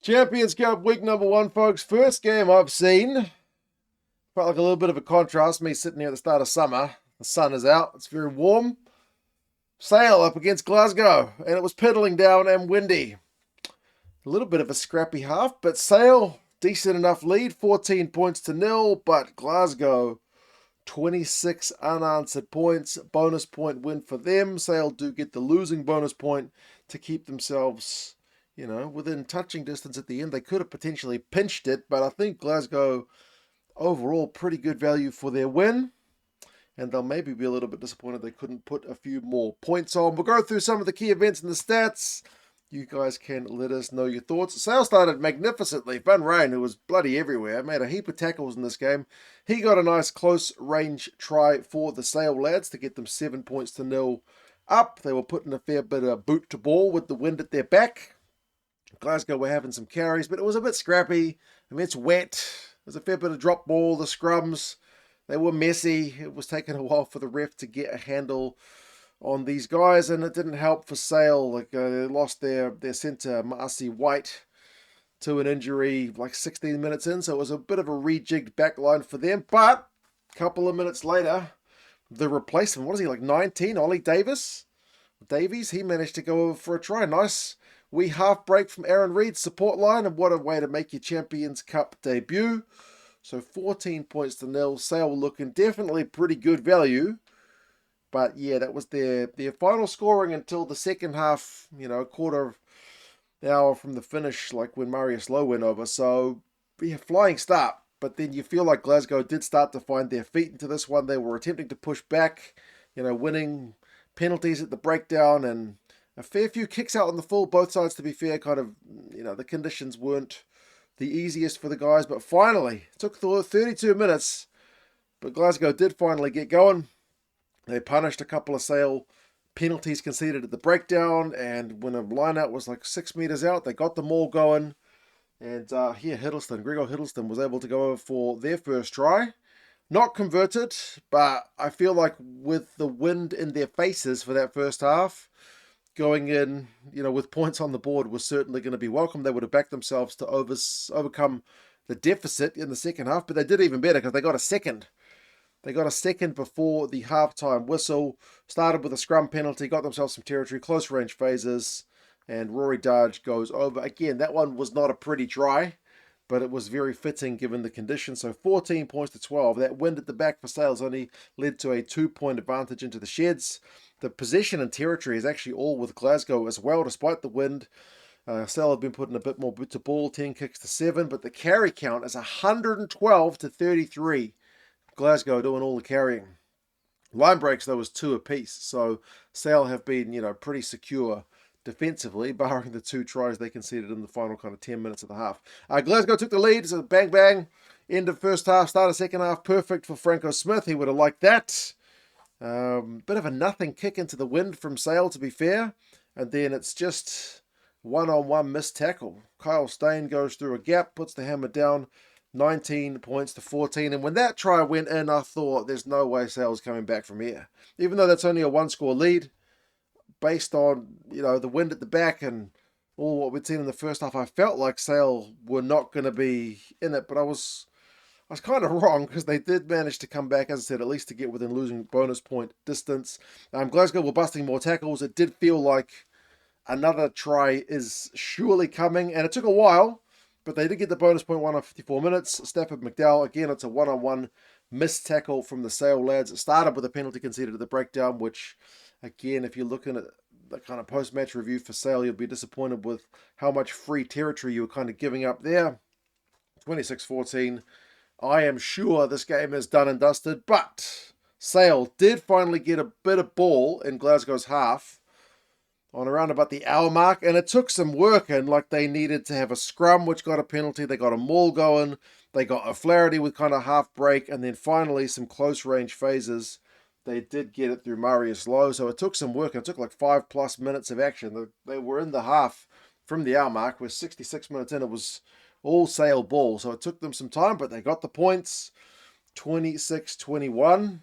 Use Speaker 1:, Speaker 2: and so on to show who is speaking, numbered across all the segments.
Speaker 1: Champions Cup week number one, folks. First game I've seen. Felt like a little bit of a contrast. Me sitting here at the start of summer. The sun is out. It's very warm. Sale up against Glasgow, and it was piddling down and windy. A little bit of a scrappy half, but Sale, decent enough lead, 14 points to nil. But Glasgow, 26 unanswered points. Bonus point win for them. Sale do get the losing bonus point to keep themselves, within touching distance at the end. They could have potentially pinched it, but I think Glasgow overall pretty good value for their win. And they'll maybe be a little bit disappointed they couldn't put a few more points on. We'll go through some of the key events and the stats. You guys can let us know your thoughts. Sale started magnificently. Van Rijn, who was bloody everywhere, made a heap of tackles in this game. He got a nice close range try for the Sale lads to get them 7 points to nil up. They were putting a fair bit of boot to ball with the wind at their back. Glasgow were having some carries, but it was a bit scrappy. I mean, it's wet. There's a fair bit of drop ball. The scrums, they were messy. It was taking a while for the ref to get a handle on these guys, and it didn't help for Sale. They lost their centre, Marcy White, to an injury like 16 minutes in, so it was a bit of a rejigged backline for them. But a couple of minutes later, the replacement, what is he, like 19, Ollie Davies, he managed to go over for a try. Nice wee half break from Aaron Reid's support line, and what a way to make your Champions Cup debut. So 14 points to nil. Sale looking definitely pretty good value. But yeah, that was their final scoring until the second half, quarter of an hour from the finish, like when Marius Lowe went over. So yeah, flying start. But then you feel like Glasgow did start to find their feet into this one. They were attempting to push back, winning penalties at the breakdown and a fair few kicks out on the full. Both sides, to be fair, kind of, the conditions weren't the easiest for the guys. But finally, it took 32 minutes. But Glasgow did finally get going. They punished a couple of Sale penalties conceded at the breakdown, and when a line-out was like 6 metres out, they got them all going. And Gregor Hiddleston was able to go over for their first try. Not converted, but I feel like with the wind in their faces for that first half, going in, with points on the board was certainly going to be welcome. They would have backed themselves to overcome the deficit in the second half, but they did even better because they got a second. They got a second before the halftime whistle, started with a scrum penalty, got themselves some territory, close range phases, and Rory Darge goes over. Again, that one was not a pretty try, but it was very fitting given the conditions. So 14 points to 12. That wind at the back for Sales only led to a 2-point advantage into the Sheds. The possession and territory is actually all with Glasgow as well, despite the wind. Sale have been putting a bit more boot to ball, 10 kicks to 7, but the carry count is 112 to 33. Glasgow doing all the carrying. Line breaks, though, was 2 apiece, so Sale have been, pretty secure defensively, barring the 2 tries they conceded in the final kind of 10 minutes of the half. Glasgow took the lead, so bang, bang, end of first half, start of second half, perfect for Franco Smith. He would have liked that. Bit of a nothing kick into the wind from Sale, to be fair, and then it's just one-on-one missed tackle. Kyle Stain goes through a gap, puts the hammer down, 19 points to 14. And when that try went in, I thought there's no way Sale's coming back from here. Even though that's only a 1-score lead, based on, the wind at the back and all what we'd seen in the first half, I felt like Sale were not going to be in it. But I was kind of wrong because they did manage to come back, as I said, at least to get within losing bonus point distance. Glasgow were busting more tackles. It did feel like another try is surely coming. And it took a while. But they did get the bonus point 1 on 54 minutes. Stafford McDowell, again, it's a one-on-one missed tackle from the Sale lads. It started with a penalty conceded at the breakdown, which, again, if you're looking at the kind of post-match review for Sale, you'll be disappointed with how much free territory you were kind of giving up there. 26-14. I am sure this game is done and dusted, but Sale did finally get a bit of ball in Glasgow's half on around about the hour mark, and it took some work in. Like, they needed to have a scrum, which got a penalty. They got a maul going. They got O'Flaherty with kind of half break, and then finally some close range phases. They did get it through Marius Lowe, so it took some work. It took like 5+ minutes of action. They were in the half from the hour mark. We're 66 minutes in. It was all Sale ball, so it took them some time, but they got the points. 26-21.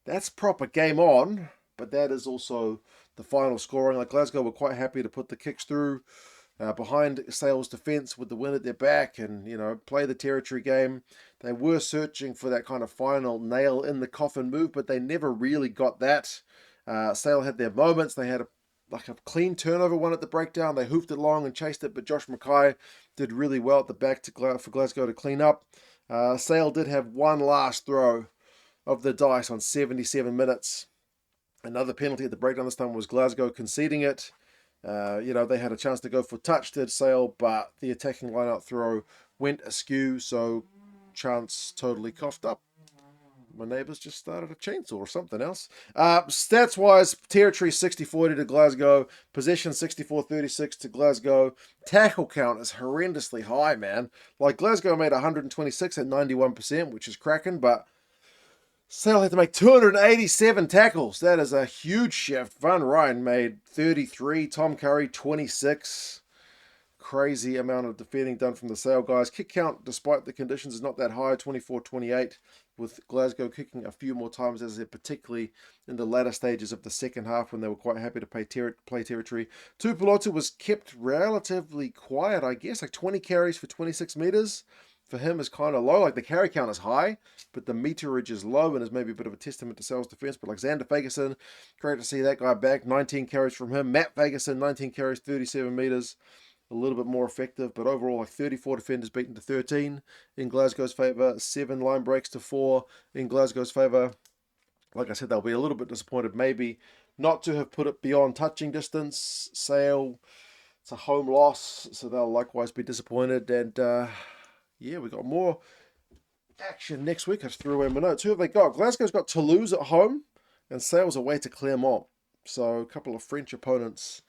Speaker 1: That's proper game on, but that is also the final scoring. Like, Glasgow were quite happy to put the kicks through. behind Sale's defence with the win at their back and, play the territory game. They were searching for that kind of final nail in the coffin move, but they never really got that. Sale had their moments. They had a clean turnover one at the breakdown. They hoofed it long and chased it, but Josh Mackay did really well at the back for Glasgow to clean up. Sale did have one last throw of the dice on 77 minutes. Another penalty at the breakdown this time was Glasgow conceding it. They had a chance to go for touch, did Sale, but the attacking line-out throw went askew, so chance totally coughed up. My neighbours just started a chainsaw or something else. Stats-wise, territory 60-40 to Glasgow. Possession 64-36 to Glasgow. Tackle count is horrendously high, man. Like, Glasgow made 126 at 91%, which is cracking, but Sale had to make 287 tackles. That is a huge shift. Van Rijn made 33. Tom Curry, 26. Crazy amount of defending done from the Sale guys. Kick count, despite the conditions, is not that high, 24-28, with Glasgow kicking a few more times, as I said, particularly in the latter stages of the second half when they were quite happy to play territory. Tuipulotu was kept relatively quiet, I guess, like 20 carries for 26 metres. For him is kind of low. Like, the carry count is high, but the meterage is low and is maybe a bit of a testament to Sale's defence. But like Xander Fagerson, great to see that guy back. 19 carries from him. Matt Fagerson, 19 carries, 37 metres. A little bit more effective, but overall, like 34 defenders beaten to 13 in Glasgow's favour. 7 line breaks to 4 in Glasgow's favour. Like I said, they'll be a little bit disappointed maybe not to have put it beyond touching distance. Sale, it's a home loss, so they'll likewise be disappointed. And we got more action next week. I just threw away my notes. Who have they got? Glasgow's got Toulouse at home, and Sale's away to Clermont. So a couple of French opponents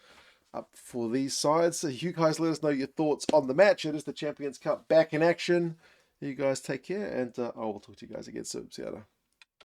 Speaker 1: up for these sides. So you guys let us know your thoughts on the match. It is the Champions Cup back in action. You guys take care, and I will talk to you guys again soon. See you later.